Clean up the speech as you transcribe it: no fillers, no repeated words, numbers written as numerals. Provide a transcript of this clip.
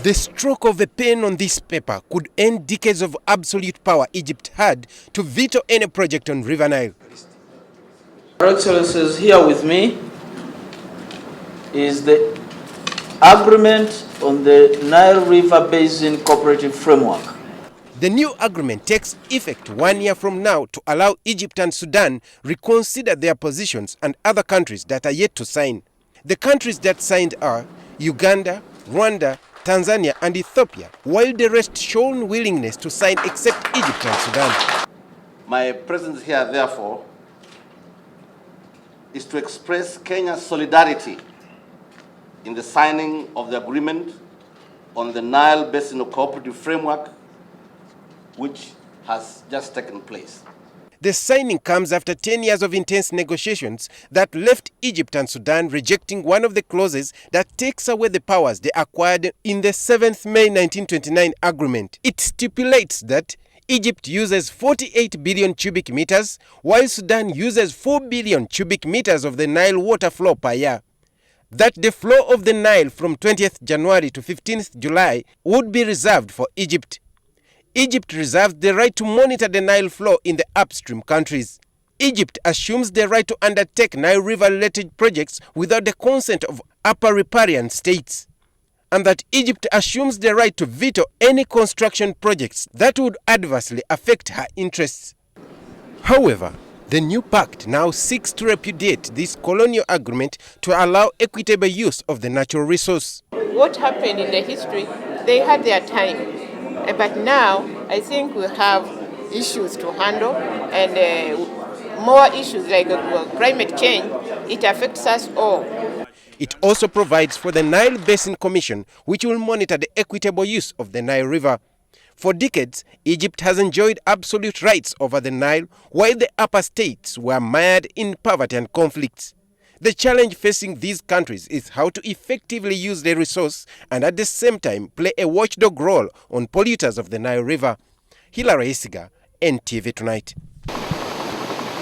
The stroke of a pen on this paper could end decades of absolute power Egypt had to veto any project on River Nile. Your Excellencies, here with me is the agreement on the Nile River Basin cooperative framework. The new agreement takes effect 1 year from now to allow Egypt and Sudan reconsider their positions and other countries that are yet to sign. The countries that signed are Uganda, Rwanda, Tanzania and Ethiopia, while the rest shown willingness to sign except Egypt and Sudan. My presence here, therefore, is to express Kenya's solidarity in the signing of the agreement on the Nile Basin cooperative framework, which has just taken place. The signing comes after 10 years of intense negotiations that left Egypt and Sudan rejecting one of the clauses that takes away the powers they acquired in the 7th May 1929 agreement. It stipulates that Egypt uses 48 billion cubic meters, while Sudan uses 4 billion cubic meters of the Nile water flow per year. That the flow of the Nile from 20th January to 15th July would be reserved for Egypt. Egypt reserves the right to monitor the Nile flow in the upstream countries. Egypt assumes the right to undertake Nile River-related projects without the consent of upper riparian states, and that Egypt assumes the right to veto any construction projects that would adversely affect her interests. However, the new pact now seeks to repudiate this colonial agreement to allow equitable use of the natural resource. What happened in the history, they had their time. But now, I think we have issues to handle and more issues like climate change. It affects us all. It also provides for the Nile Basin Commission, which will monitor the equitable use of the Nile River. For decades, Egypt has enjoyed absolute rights over the Nile, while the upper states were mired in poverty and conflicts. The challenge facing these countries is how to effectively use the resource and at the same time play a watchdog role on polluters of the Nile River. Hilary Isiga, NTV Tonight.